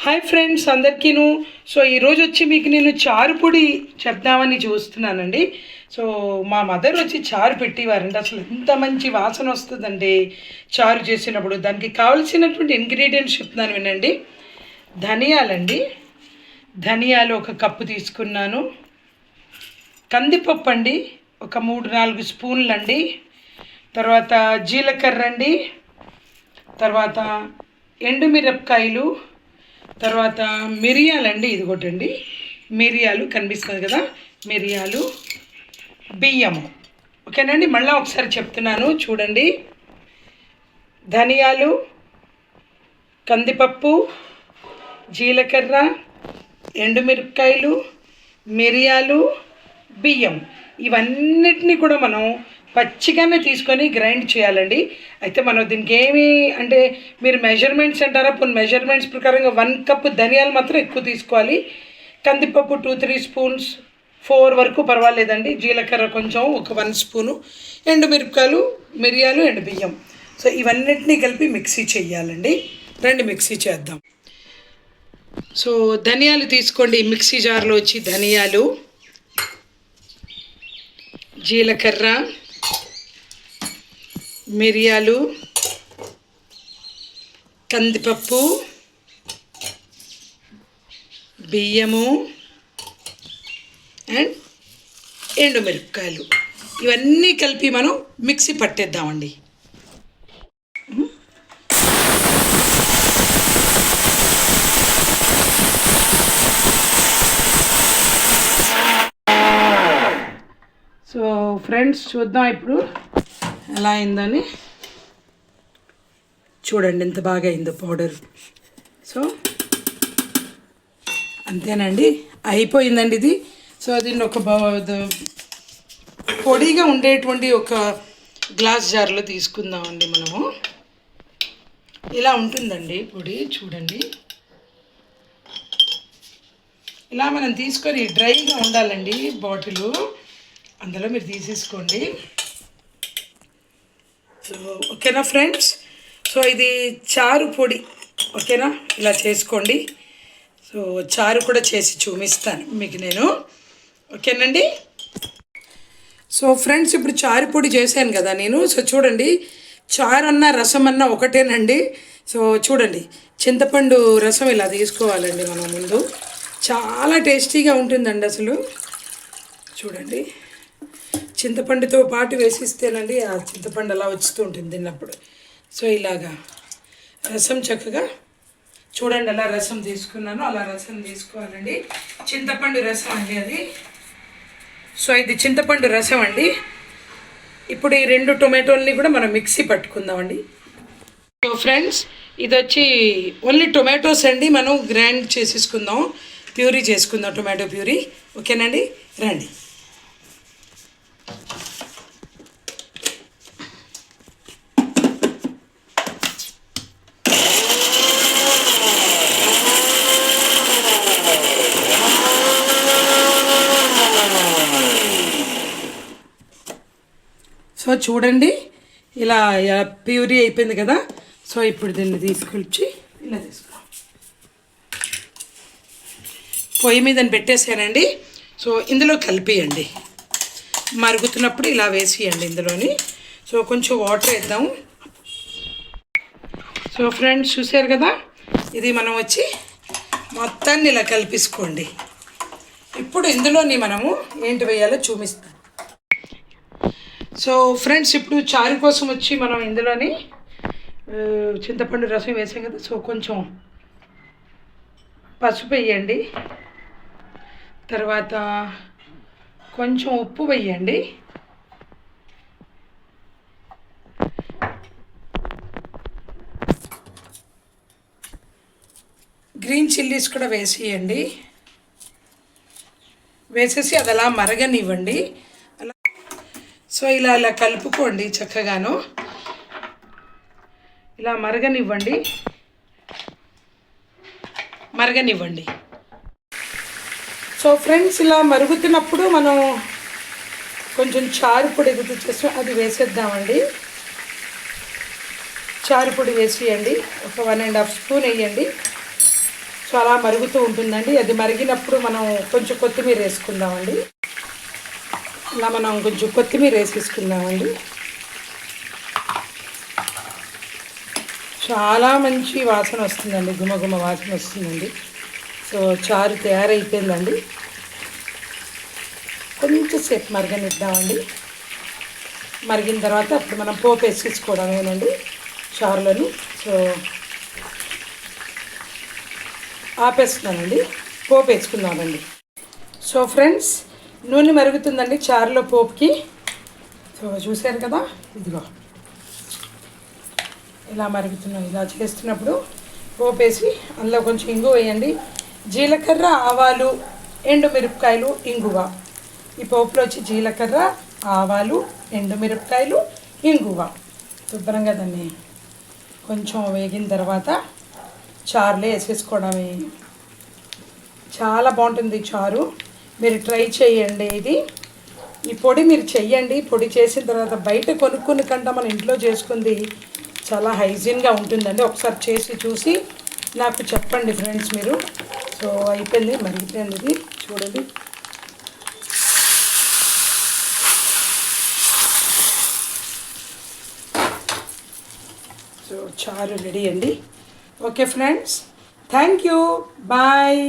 Hi friends అందరికీను. So ఈరోజు వచ్చి మీకు నేను చారు పొడి చెప్దామని చూస్తున్నానండి. సో మా మదర్ వచ్చి చారు పెట్టేవారండి. అసలు ఎంత మంచి వాసన వస్తుందండి చారు చేసినప్పుడు. దానికి కావాల్సినటువంటి ఇంగ్రీడియంట్స్ చెప్తున్నాను వినండి. ధనియాలండి, ధనియాలు 1 కప్పు తీసుకున్నాను. కందిపప్పు అండి ఒక 3-4 స్పూన్లు అండి. తర్వాత జీలకర్ర అండి, తర్వాత ఎండుమిరపకాయలు, తర్వాత మిరియాలండి, ఇదిగోటండి మిరియాలు కనిపిస్తుంది కదా, మిరియాలు, బియ్యము. ఓకేనండి, మళ్ళీ ఒకసారి చెప్తున్నాను చూడండి. ధనియాలు, కందిపప్పు, జీలకర్ర, ఎండుమిరపకాయలు, మిరియాలు, బియ్యం, ఇవన్నిటిని కూడా మనం పచ్చిగానే తీసుకొని గ్రైండ్ చేయాలండి. అయితే మనం దీనికి ఏమి అంటే మీరు మెజర్మెంట్స్ అంటారా, కొన్ని మెజర్మెంట్స్ ప్రకారంగా 1 కప్పు ధనియాలు మాత్రం ఎక్కువ తీసుకోవాలి. కందిపప్పు 2-3 స్పూన్స్, 4 వరకు పర్వాలేదండి. జీలకర్ర కొంచెం ఒక 1 స్పూను, ఎండుమిరపకాయలు, మిరియాలు, ఎండు బియ్యం. సో ఇవన్నిటిని కలిపి మిక్సీ చేయాలండి. రండి మిక్సీ చేద్దాం. సో ధనియాలు తీసుకోండి, మిక్సీ జార్లో వచ్చి ధనియాలు, జీలకర్ర, మిరియాలు, కందిపప్పు, బియ్యము అండ్ ఎండుమిరపకాయలు, ఇవన్నీ కలిపి మనం మిక్సీ పట్టేద్దామండి. సో ఫ్రెండ్స్ చూద్దాం ఇప్పుడు ఎలా అయిందని. చూడండి ఎంత బాగా అయిందో పౌడర్. సో అంతేనండి, అయిపోయిందండి ఇది. సో దీన్ని ఒక పొడిగా ఉండేటువంటి ఒక గ్లాస్ జార్లో తీసుకుందామండి మనము. ఇలా ఉంటుందండి పొడి, చూడండి. ఇలా మనం తీసుకొని డ్రైగా ఉండాలండి బాటిలు, అందులో మీరు తీసేసుకోండి. సో ఓకేనా ఫ్రెండ్స్, సో ఇది చారు పొడి, ఓకేనా, ఇలా చేసుకోండి. సో చారు కూడా చేసి చూపిస్తాను మీకు నేను, ఓకేనండి. సో ఫ్రెండ్స్ ఇప్పుడు చారు పొడి చేశాను కదా నేను. సో చూడండి, చారు అన్న రసం అన్న ఒకటేనండి. సో చూడండి, చింతపండు రసం ఇలా తీసుకోవాలండి మనం ముందు. చాలా టేస్టీగా ఉంటుందండి అసలు. చూడండి, చింతపండుతో పాటు వేసిస్తేనండి ఆ చింతపండు అలా వచ్చుతూ ఉంటుంది తిన్నప్పుడు. సో ఇలాగా రసం చక్కగా చూడండి, అలా రసం తీసుకున్నాను, అలా రసం తీసుకోవాలండి. చింతపండు రసం అండి అది. సో ఇది చింతపండు రసం అండి. ఇప్పుడు ఈ 2 టొమాటోల్ని కూడా మనం మిక్సీ పట్టుకుందామండి. సో ఫ్రెండ్స్ ఇది వచ్చి ఓన్లీ టొమాటోస్ అండి, మనం గ్రైండ్ చేసేసుకుందాం, ప్యూరీ చేసుకుందాం, టొమాటో ప్యూరీ. ఓకేనండి, రండి. సో చూడండి, ఇలా ప్యూరీ అయిపోయింది కదా. సో ఇప్పుడు దీన్ని తీసుకొచ్చి ఇలా తీసుకున్నాం, పొయ్యి మీద పెట్టేసానండి. సో ఇందులో కలిపియండి, మరుగుతున్నప్పుడు ఇలా వేసియండి ఇందులోని. సో కొంచెం వాటర్ వేద్దాము. సో ఫ్రెండ్స్ చూసారు కదా, ఇది మనం వచ్చి మొత్తాన్ని ఇలా కలిపేసుకోండి. ఇప్పుడు ఇందులోని మనము ఏంటి వేయాలో చూపిస్తాం. సో ఫ్రెండ్స్ ఇప్పుడు చారు కోసం వచ్చి మనం ఇందులోని చింతపండు రసం వేసాం కదా. సో కొంచెం పసుపు వేయండి, తర్వాత కొంచెం ఉప్పు వేయండి, గ్రీన్ చిల్లీస్ కూడా వేసేయండి. వేసేసి అది అలా మరగనివ్వండి. అలా సో ఇలా ఇలా కలుపుకోండి చక్కగాను, ఇలా మరగనివ్వండి. సో ఫ్రెండ్స్ ఇలా మరుగుతున్నప్పుడు మనం కొంచెం చారు పొడి గుర్తు చేసి అది వేసేద్దామండి. చారు పొడి వేసేయండి, ఒక 1.5 స్పూన్ వేయండి. సో అలా మరుగుతూ ఉంటుందండి. అది మరిగినప్పుడు మనం కొంచెం కొత్తిమీర వేసుకుందామండి. ఇలా మనం కొంచెం కొత్తిమీర వేసేసుకుందామండి. చాలా మంచి వాసన వస్తుందండి, గుమగుమ వాసన వస్తుందండి. సో చారు తయారైపోయిందండి. కొంచెం సేపు మరగనిద్దామండి. మరిగిన తర్వాత అప్పుడు మనం పోపు వేసేసుకోవడమేనండి చారులోని. సో ఆపేస్తున్నానండి, పోపు వేసుకుందామండి. సో ఫ్రెండ్స్, నూనె మరుగుతుందండి చారులో పోపుకి. సో చూశారు కదా, ఇదిగో ఇలా మరుగుతున్నాం. ఇలా చేస్తున్నప్పుడు పోపు వేసి అందులో కొంచెం ఇంగువ వేయండి. జీలకర్ర, ఆవాలు, ఎండుమిరపకాయలు, ఇంగువ. ఈ పోపులో వచ్చి జీలకర్ర, ఆవాలు, ఎండుమిరపకాయలు, ఇంగువ. శుభ్రంగా దాన్ని కొంచెం వేగిన తర్వాత చారులో వేసేసుకోవడమే. చాలా బాగుంటుంది చారు, మీరు ట్రై చేయండి. ఈ పొడి మీరు చెయ్యండి. పొడి చేసిన తర్వాత బయట కొనుక్కుని కంటే మన ఇంట్లో చేసుకుంది చాలా హైజీన్గా ఉంటుందండి. ఒకసారి చేసి చూసి నాకు చెప్పండి ఫ్రెండ్స్ మీరు. సో అయిపోయింది, మరిగిపోయింది. ఇది చూడండి. సో చారు రెడీ అండి. Okay friends, thank you, bye.